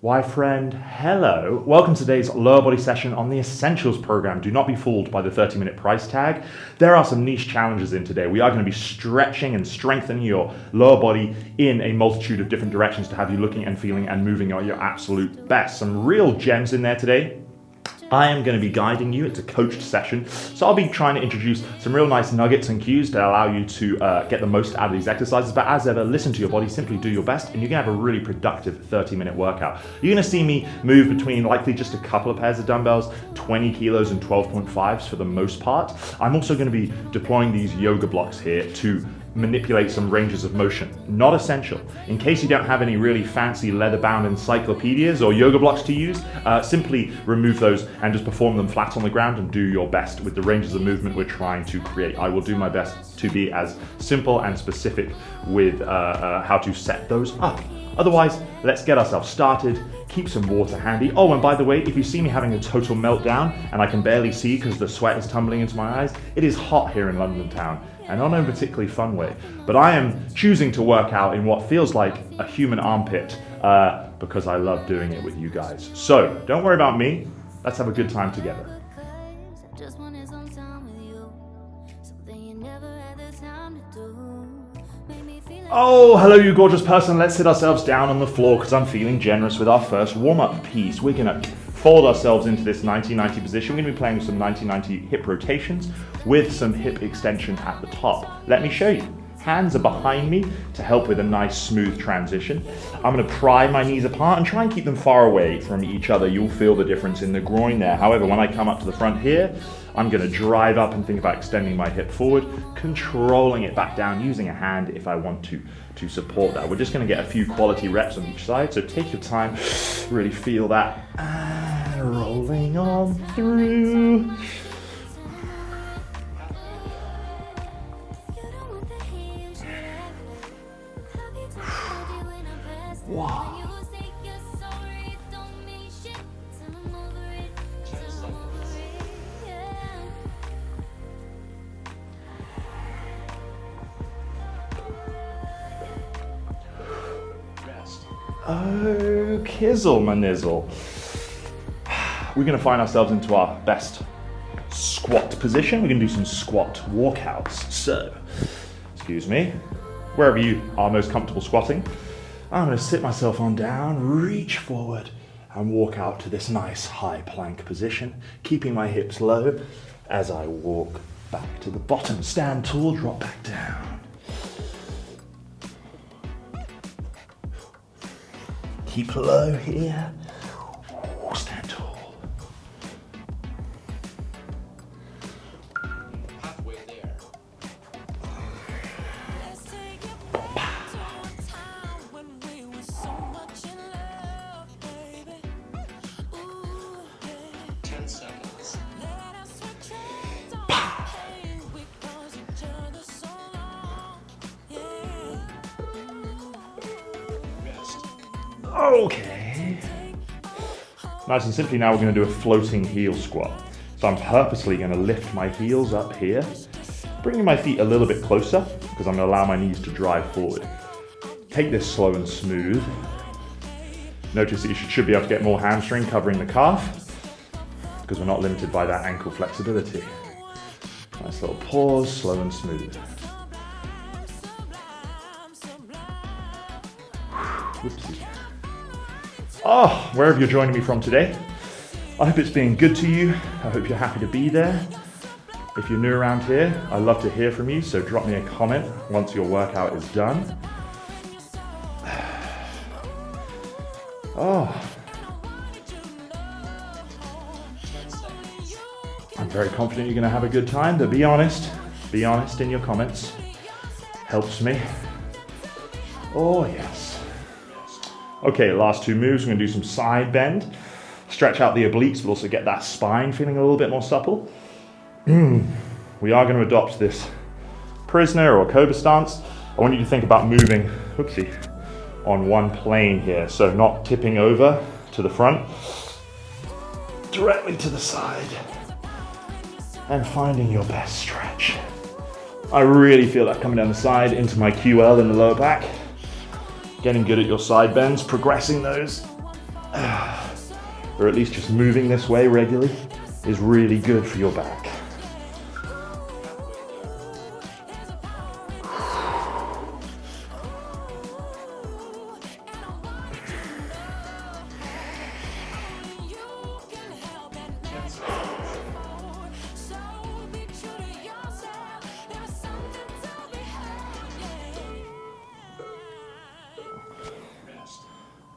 Why friend, hello. Welcome to today's lower body session on the Essentials program. Do not be fooled by the 30-minute price tag. There are some niche challenges in today. We are going to be stretching and strengthening your lower body in a multitude of different directions to have you looking and feeling and moving at your absolute best. Some real gems in there today. I am going to be guiding you. It's a coached session. So I'll be trying to introduce some real nice nuggets and cues to allow you to get the most out of these exercises. But as ever, listen to your body, simply do your best, and you're going to have a really productive 30-minute workout. You're going to see me move between likely just a couple of pairs of dumbbells, 20 kilos and 12.5s for the most part. I'm also going to be deploying these yoga blocks here to manipulate some ranges of motion. Not essential. In case you don't have any really fancy leather-bound encyclopedias or yoga blocks to use, simply remove those and just perform them flat on the ground and do your best with the ranges of movement we're trying to create. I will do my best to be as simple and specific with how to set those up. Otherwise, let's get ourselves started. Keep some water handy. Oh, and by the way, if you see me having a total meltdown and I can barely see because the sweat is tumbling into my eyes, it is hot here in London town, and not in a particularly fun way. But I am choosing to work out in what feels like a human armpit because I love doing it with you guys. So don't worry about me. Let's have a good time together. Oh, hello you gorgeous person. Let's sit ourselves down on the floor because I'm feeling generous with our first warm-up piece. We're gonna fold ourselves into this 90-90 position. We're gonna be playing with some 90-90 hip rotations with some hip extension at the top. Let me show you. Hands are behind me to help with a nice smooth transition. I'm gonna pry my knees apart and try and keep them far away from each other. You'll feel the difference in the groin there. However, when I come up to the front here, I'm gonna drive up and think about extending my hip forward, controlling it back down, using a hand if I want to support that. We're just gonna get a few quality reps on each side, so take your time, really feel that. And rolling on through. Wow. Oh, kizzle my nizzle. We're going to find ourselves into our best squat position. We're going to do some squat walkouts. So, excuse me, wherever you are most comfortable squatting, I'm going to sit myself on down, reach forward, and walk out to this nice high plank position, keeping my hips low as I walk back to the bottom. Stand tall, drop back down. Keep low here. Stand tall. Halfway there. Okay. Nice and simply now we're going to do a floating heel squat. So I'm purposely going to lift my heels up here, bringing my feet a little bit closer because I'm going to allow my knees to drive forward. Take this slow and smooth. Notice that you should be able to get more hamstring covering the calf because we're not limited by that ankle flexibility. Nice little pause, slow and smooth. Whoopsie. Oh, wherever you're joining me from today, I hope it's been good to you. I hope you're happy to be there. If you're new around here, I'd love to hear from you, so drop me a comment once your workout is done. Oh. I'm very confident you're going to have a good time, but be honest in your comments. Helps me. Oh, yes. Okay, last two moves. We're going to do some side bend. Stretch out the obliques, but also get that spine feeling a little bit more supple. We are going to adopt this prisoner or cobra stance. I want you to think about moving, on one plane here. So not tipping over to the front, directly to the side, and finding your best stretch. I really feel that coming down the side into my QL in the lower back. Getting good at your side bends, progressing those or at least just moving this way regularly, is really good for your back.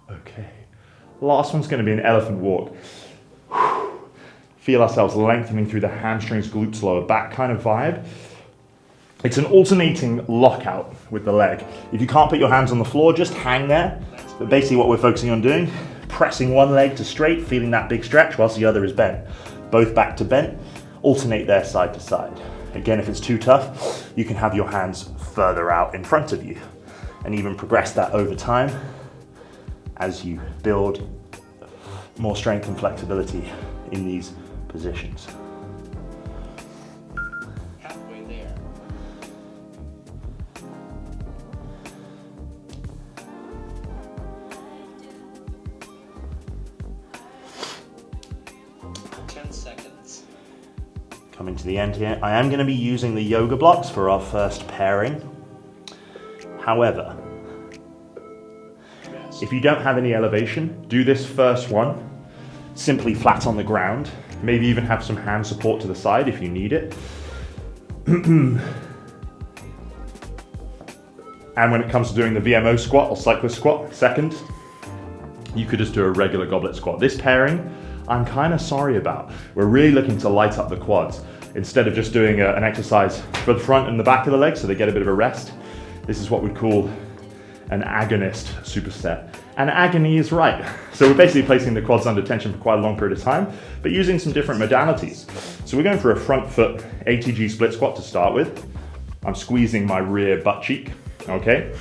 Okay, last one's going to be an elephant walk. Feel ourselves lengthening through the hamstrings, glutes, lower back kind of vibe. It's an alternating lockout with the leg. If you can't put your hands on the floor, just hang there. But basically what we're focusing on doing, pressing one leg to straight, feeling that big stretch whilst the other is bent. Both back to bent, alternate there side to side. Again, if it's too tough, you can have your hands further out in front of you and even progress that over time as you build more strength and flexibility in these positions. Halfway there. Seconds. Coming to the end here, I am going to be using the yoga blocks for our first pairing. However, if you don't have any elevation, do this first one simply flat on the ground. Maybe even have some hand support to the side if you need it. And when it comes to doing the VMO squat or cyclist squat second, you could just do a regular goblet squat. This pairing, I'm kind of sorry about. We're really looking to light up the quads. Instead of just doing an exercise for the front and the back of the leg so they get a bit of a rest, this is what we call an agonist superset. And agony is right. So we're basically placing the quads under tension for quite a long period of time, but using some different modalities. So we're going for a front foot ATG split squat to start with. I'm squeezing my rear butt cheek, okay?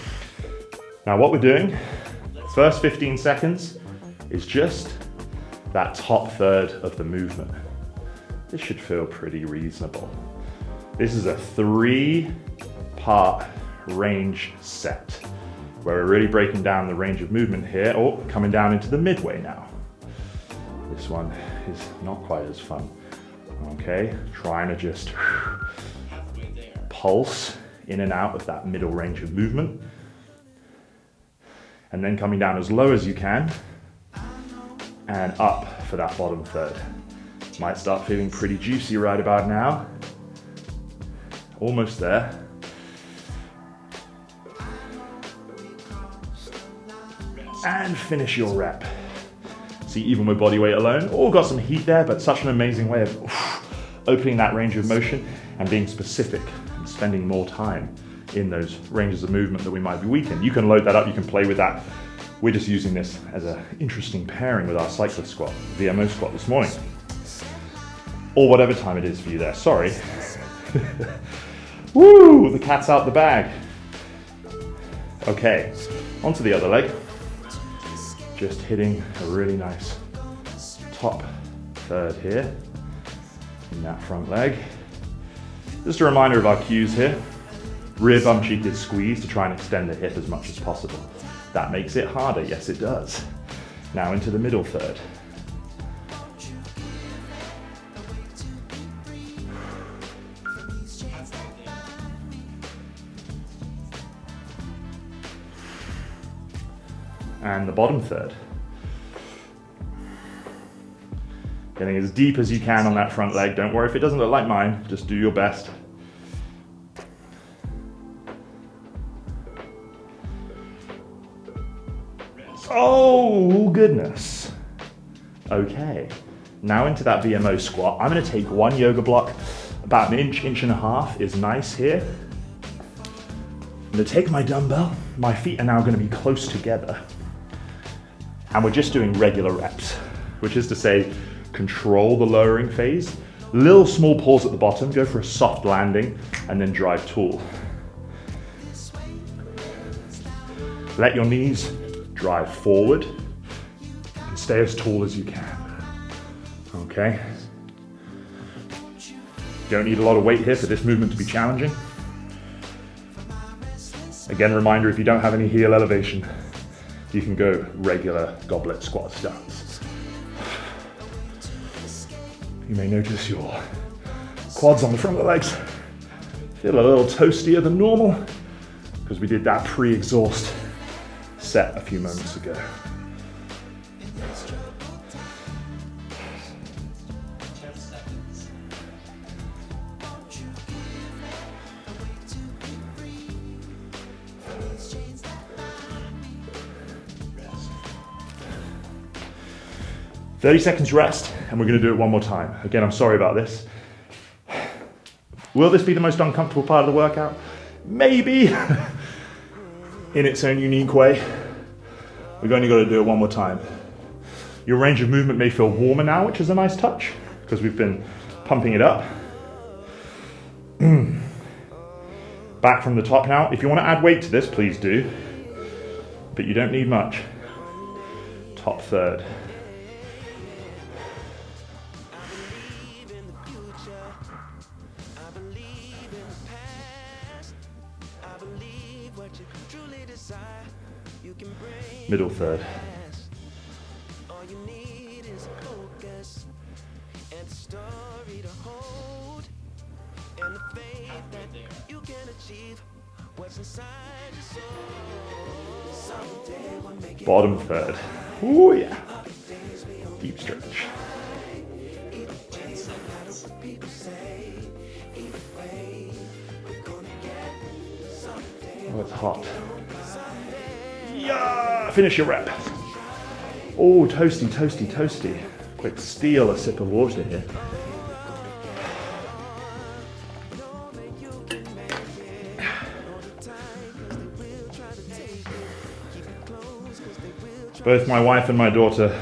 Now what we're doing, first 15 seconds is just that top third of the movement. This should feel pretty reasonable. This is a 3-part range set, where we're really breaking down the range of movement here, or coming down into the midway now. This one is not quite as fun. Okay, trying to just pulse in and out of that middle range of movement. And then coming down as low as you can, and up for that bottom third. Might start feeling pretty juicy right about now. Almost there. And finish your rep. See, even with body weight alone, all got some heat there, but such an amazing way of opening that range of motion and being specific and spending more time in those ranges of movement that we might be weak in. You can load that up, you can play with that. We're just using this as an interesting pairing with our cyclist squat, VMO squat this morning. Or whatever time it is for you there, sorry. Woo, the cat's out the bag. Okay, onto the other leg. Just hitting a really nice top third here in that front leg. Just a reminder of our cues here. Rear bum cheek is squeezed to try and extend the hip as much as possible. That makes it harder, yes it does. Now into the middle third. And the bottom third. Getting as deep as you can on that front leg. Don't worry if it doesn't look like mine, just do your best. Oh, goodness. Okay, now into that VMO squat. I'm gonna take one yoga block, about an inch, inch and a half is nice here. I'm gonna take my dumbbell. My feet are now gonna be close together. And we're just doing regular reps, which is to say, control the lowering phase, little small pause at the bottom, go for a soft landing, and then drive tall. Let your knees drive forward and stay as tall as you can. Okay? Don't need a lot of weight here for this movement to be challenging. Again, reminder, if you don't have any heel elevation, you can go regular goblet squat stance. You may notice your quads on the front of the legs feel a little toastier than normal because we did that pre-exhaust set a few moments ago. 10 seconds. Rest. 30 seconds rest, and we're going to do it one more time. Again, I'm sorry about this. Will this be the most uncomfortable part of the workout? Maybe, in its own unique way. We've only got to do it one more time. Your range of movement may feel warmer now, which is a nice touch, because we've been pumping it up. Back from the top now. If you want to add weight to this, please do, but you don't need much. Top third. Middle third. All you need is focus and a story to hold and the faith that you can achieve what's inside your soul. Someday we'll make it. Bottom third. Ooh, yeah. Deep stretch. 10 seconds. People say either way we're gonna get someday. Oh, it's hot. Yeah! Finish your rep. Oh, toasty, toasty, toasty. Quick steal a sip of water here. Both my wife and my daughter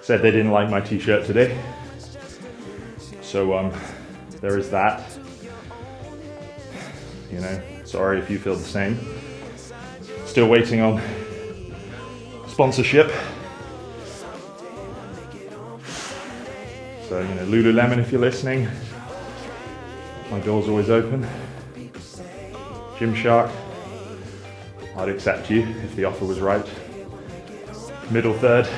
said they didn't like my t-shirt today. So there is that. You know, sorry if you feel the same. Still waiting on sponsorship. So, you know, Lululemon, if you're listening, my door's always open. Gymshark, I'd accept you if the offer was right. Middle third.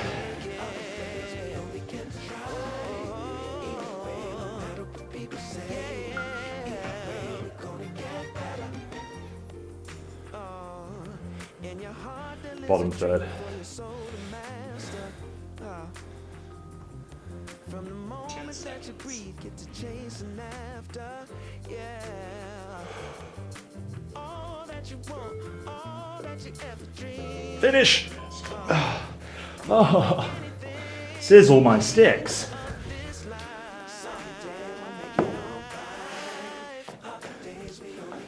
Bottom third. From the moment that you breathe, get to chasing after, yeah. All that you want, all that you ever dream. Finish! Oh, sizzle my sticks.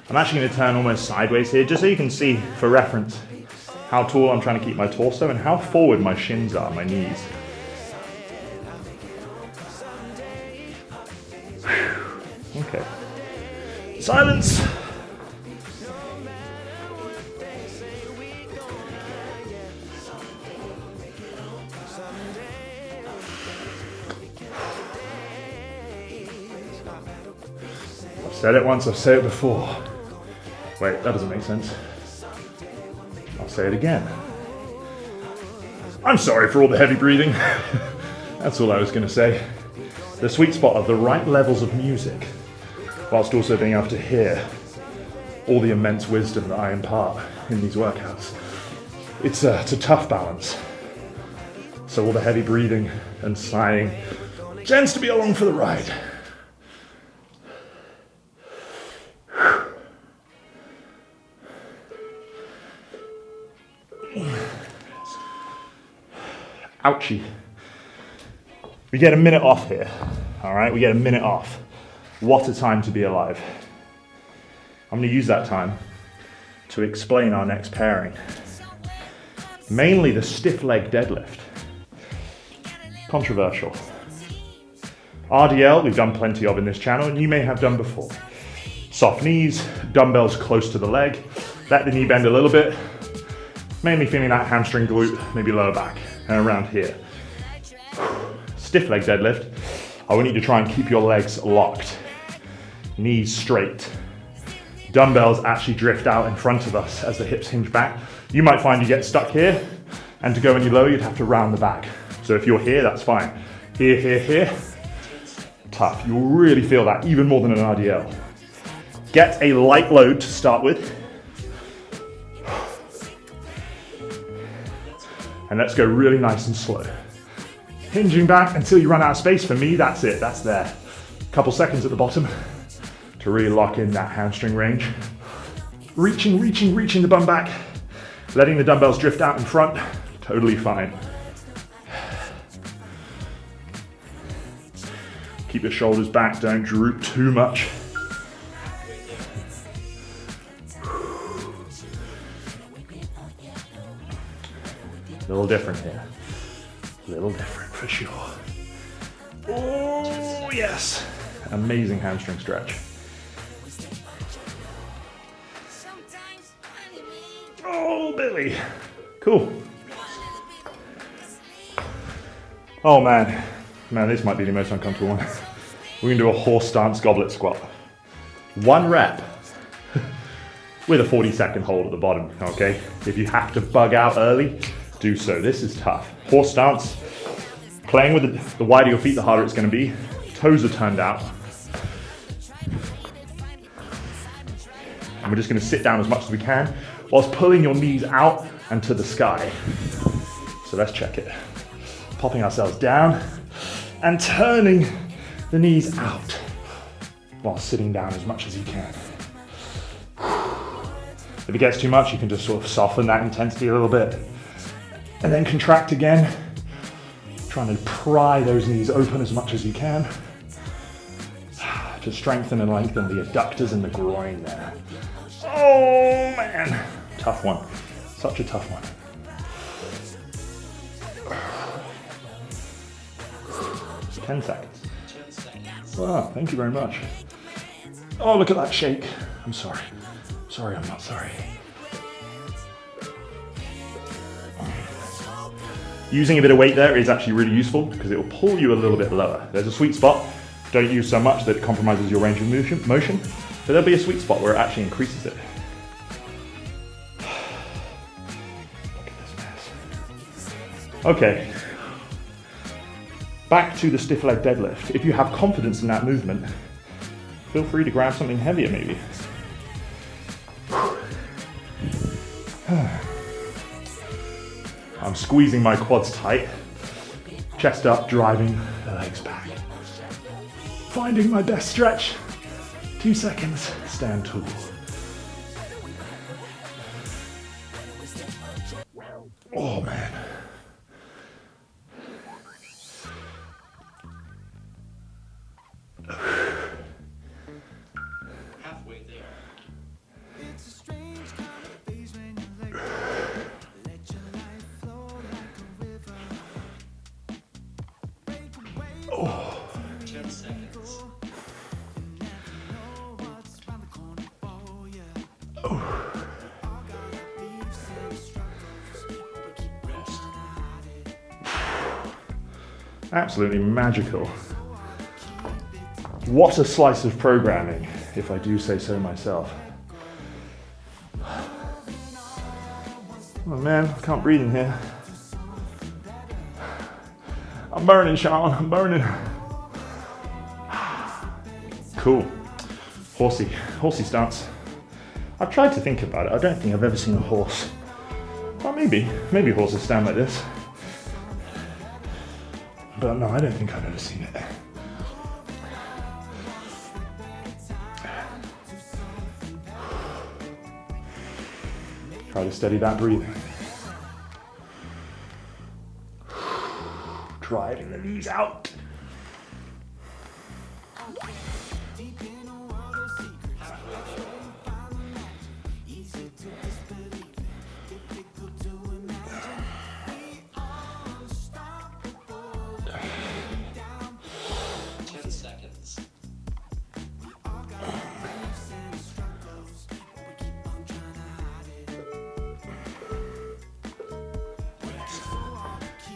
I'm actually going to turn almost sideways here, just so you can see, for reference, how tall I'm trying to keep my torso and how forward my shins are, my knees. Whew. Okay. Silence! I've said it once, I've said it before. Wait, that doesn't make sense. I'll say it again. I'm sorry for all the heavy breathing. That's all I was going to say. The sweet spot of the right levels of music, whilst also being able to hear all the immense wisdom that I impart in these workouts. It's a tough balance. So all the heavy breathing and sighing tends to be along for the ride. Ouchie. We get a minute off here, all right? We get a minute off. What a time to be alive. I'm going to use that time to explain our next pairing. Mainly the stiff leg deadlift. Controversial. RDL, we've done plenty of in this channel, and you may have done before. Soft knees, dumbbells close to the leg, let the knee bend a little bit, mainly feeling that hamstring glute, maybe lower back, and around here. Stiff leg deadlift, I want you to try and keep your legs locked, knees straight. Dumbbells actually drift out in front of us as the hips hinge back, You might find you get stuck here, and to go any lower, you'd have to round the back. So if you're here, that's fine. Here, here, here, tough. You'll really feel that even more than an RDL. Get a light load to start with. And let's go really nice and slow. Hinging back until you run out of space. For me, that's it, that's there. Couple seconds at the bottom to really lock in that hamstring range. Reaching the bum back. Letting the dumbbells drift out in front, totally fine. Keep your shoulders back, don't droop too much. A little different here. A little different for sure. Oh, yes. Amazing hamstring stretch. Oh, Billy. Cool. Oh, man. Man, this might be the most uncomfortable one. We're going to do a horse stance goblet squat. 1 rep with a 40-second hold at the bottom, okay? If you have to bug out early, do so. This is tough. Horse stance. Playing with the wider your feet, the harder it's going to be. Toes are turned out. And we're just going to sit down as much as we can whilst pulling your knees out and to the sky. So let's check it. Popping ourselves down and turning the knees out while sitting down as much as you can. If it gets too much, you can just sort of soften that intensity a little bit and then contract again, trying to pry those knees open as much as you can to strengthen and lengthen the adductors and the groin there. Oh man, tough one, such a tough one. 10 seconds. 10 seconds. Wow, thank you very much. Oh, look at that shake. I'm sorry. Sorry, I'm not sorry. Using a bit of weight there is actually really useful because it will pull you a little bit lower. There's a sweet spot. Don't use so much that it compromises your range of motion, but there'll be a sweet spot where it actually increases it. Look at this mess. Okay. Back to the stiff leg deadlift. If you have confidence in that movement, feel free to grab something heavier maybe. I'm squeezing my quads tight, chest up, driving the legs back. Finding my best stretch. 2 seconds, stand tall. Oh man. Halfway there. Oh. 10 seconds. Oh. Rest. Absolutely magical. What a slice of programming, if I do say so myself. Oh man, I can't breathe in here. I'm burning, Sean, I'm burning. Cool. Horsey stance. I've tried to think about it. I don't think I've ever seen a horse. Well, maybe horses stand like this. But no, I don't think I've ever seen it. Try to steady that breathing. Driving the knees out.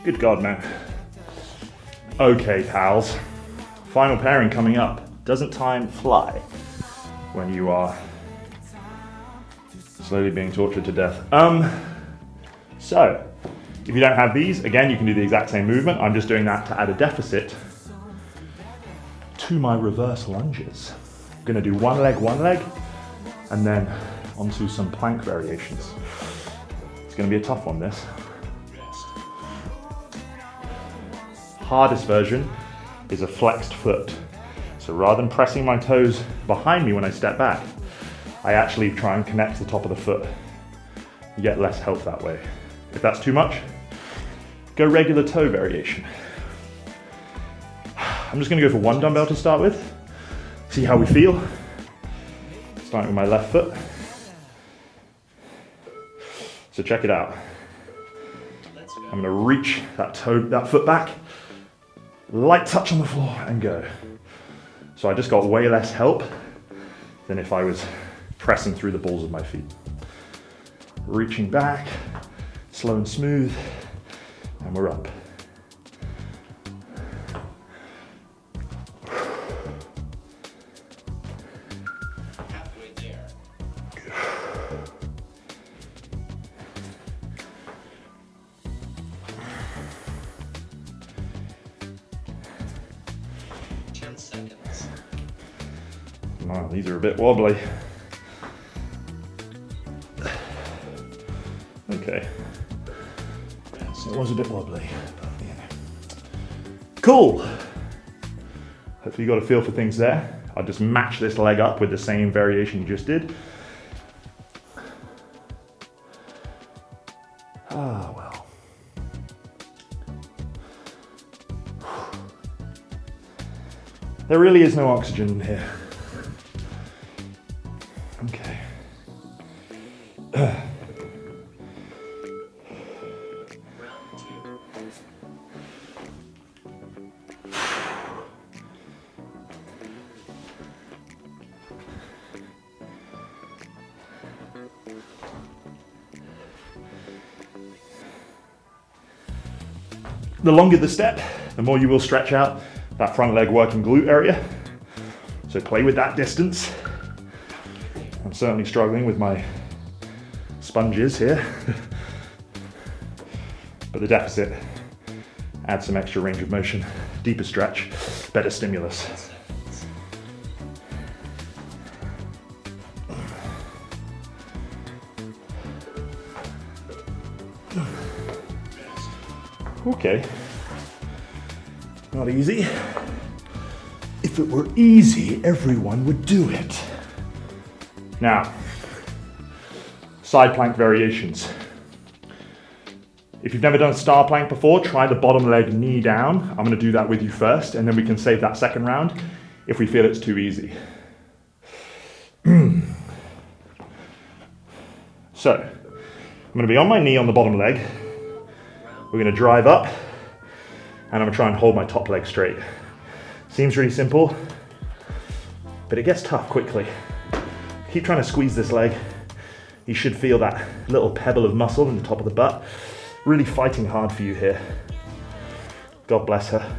Good God, man. Okay, pals. Final pairing coming up. Doesn't time fly when you are slowly being tortured to death? So, if you don't have these, again, you can do the exact same movement. I'm just doing that to add a deficit to my reverse lunges. I'm gonna do one leg, and then onto some plank variations. It's gonna be a tough one, this. Hardest version is a flexed foot. So rather than pressing my toes behind me when I step back, I actually try and connect to the top of the foot. You get less help that way. If that's too much, go regular toe variation. I'm just gonna go for one dumbbell to start with, see how we feel. Starting with my left foot. So check it out. I'm gonna reach that foot back, light touch on the floor and go. So I just got way less help than if I was pressing through the balls of my feet. Reaching back, slow and smooth, and we're up. Halfway there. 10 seconds. Wow, these are a bit wobbly. Okay. So it was a bit wobbly, but yeah. Cool. Hopefully you got a feel for things there. I'll just match this leg up with the same variation you just did. Ah, well. There really is no oxygen in here. Okay. The longer the step, the more you will stretch out that front leg working glute area. So play with that distance. I'm certainly struggling with my sponges here. But the deficit adds some extra range of motion, deeper stretch, better stimulus. Okay, not easy. If it were easy, everyone would do it. Now, side plank variations. If you've never done star plank before, try the bottom leg knee down. I'm gonna do that with you first, and then we can save that second round if we feel it's too easy. So, I'm gonna be on my knee on the bottom leg. We're gonna drive up, and I'm gonna try and hold my top leg straight. Seems really simple, but it gets tough quickly. Keep trying to squeeze this leg. You should feel that little pebble of muscle in the top of the butt. Really fighting hard for you here. God bless her.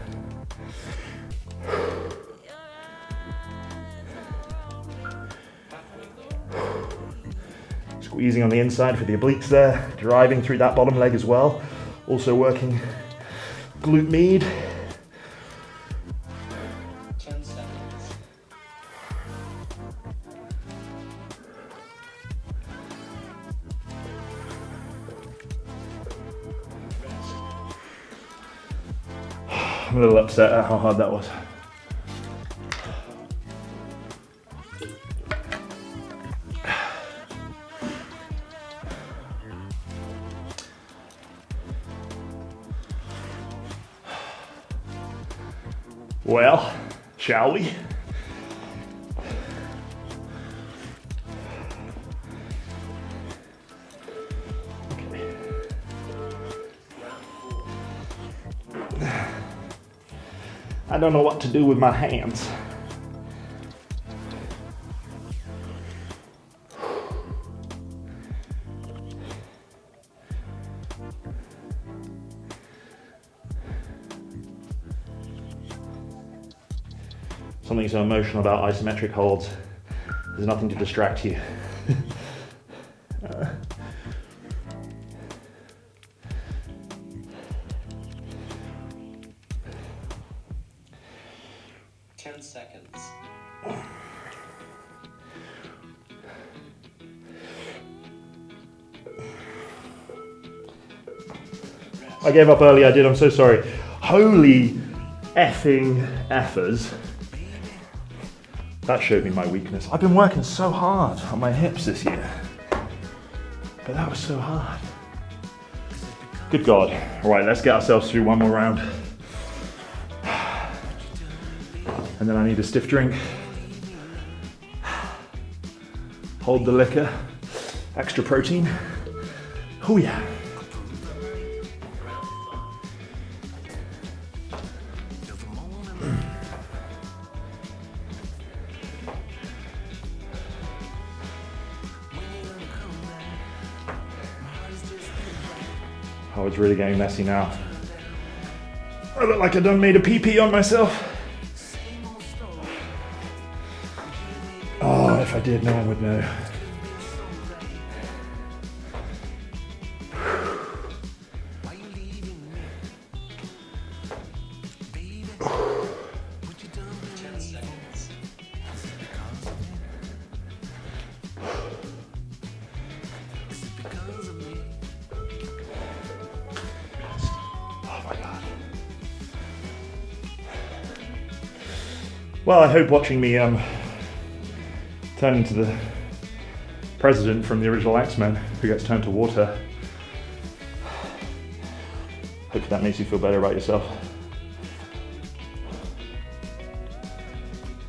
Squeezing on the inside for the obliques there, driving through that bottom leg as well. Also working glute med. 10 seconds. I'm a little upset at how hard that was. Well, shall we? Okay. I don't know what to do with my hands. Something so emotional about isometric holds. There's nothing to distract you. 10 seconds. I gave up early, I did, I'm so sorry. Holy effing effers. That showed me my weakness. I've been working so hard on my hips this year. But that was so hard. Good God. All right, let's get ourselves through one more round. And then I need a stiff drink. Hold the liquor. Extra protein. Oh yeah. Oh, it's really getting messy now. I look like I done made a pee-pee on myself. Oh, if I did, no one would know. Well, I hope watching me turn into the president from the original X-Men who gets turned to water. Hope that makes you feel better about yourself.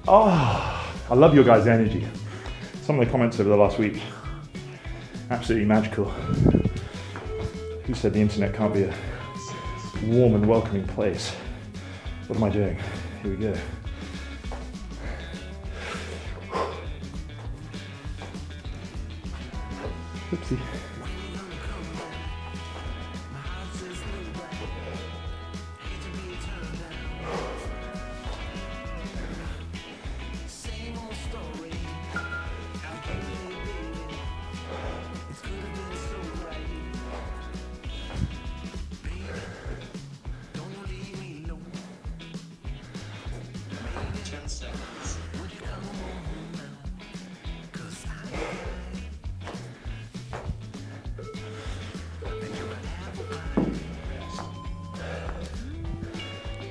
Oh, I love your guys' energy. Some of the comments over the last week, absolutely magical. Who said the internet can't be a warm and welcoming place? What am I doing? Here we go. Oopsie.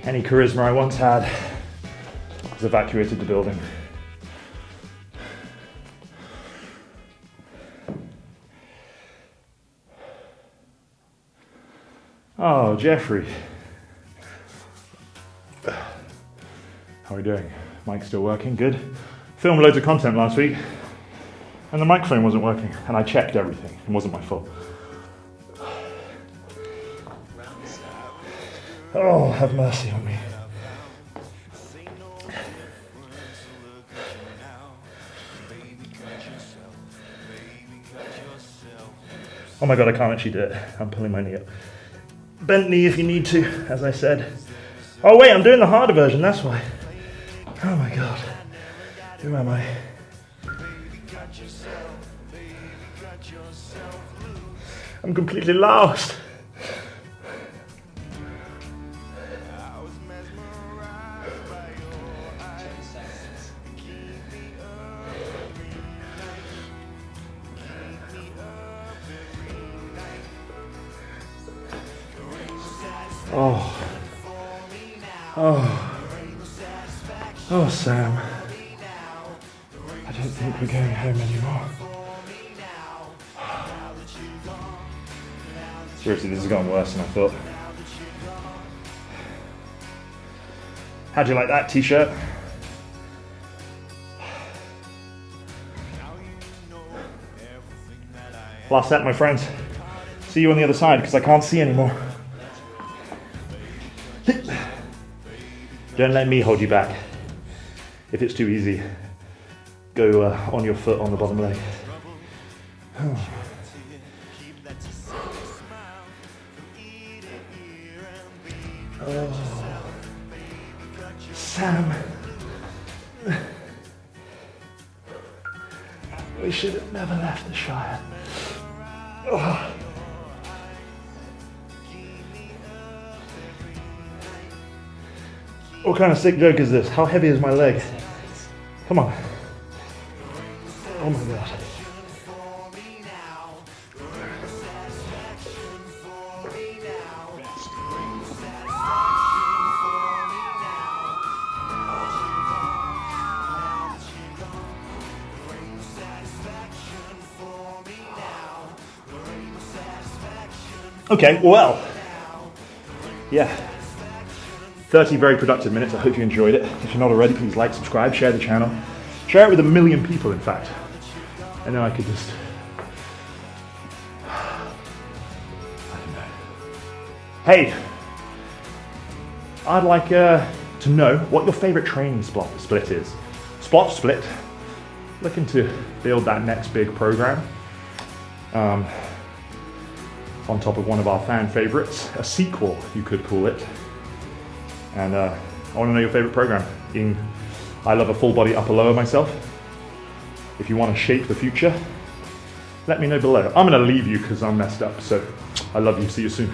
Any charisma I once had has evacuated the building. Oh, Jeffrey. How are we doing? Mic's still working, good. Filmed loads of content last week and the microphone wasn't working and I checked everything. It wasn't my fault. Oh, have mercy on me. Oh my God, I can't actually do it. I'm pulling my knee up. Bent knee if you need to, as I said. Oh wait, I'm doing the harder version, that's why. Oh my God. Who am I? I'm completely lost. Oh, Sam. I don't think we're going home anymore. Seriously, this has gotten worse than I thought. How'd you like that t-shirt? Last set, my friends. See you on the other side, because I can't see anymore. Don't let me hold you back. If it's too easy, go on your foot on the bottom leg. Oh. Oh. Sam. We should have never left the Shire. Oh. What kind of sick joke is this? How heavy is my leg? Come on. Oh my god. Okay, well, yeah, 30 very productive minutes. I hope you enjoyed it. If you're not already, please like, subscribe, share the channel. Share it with 1 million people, in fact. And then I could just, I don't know. Hey, I'd like to know what your favorite training split is. Split. Looking to build that next big program. On top of one of our fan favorites, a sequel, you could call it. And I want to know your favorite program. I love a full body upper lower myself. If you want to shape the future, let me know below. I'm going to leave you because I'm messed up. So I love you. See you soon.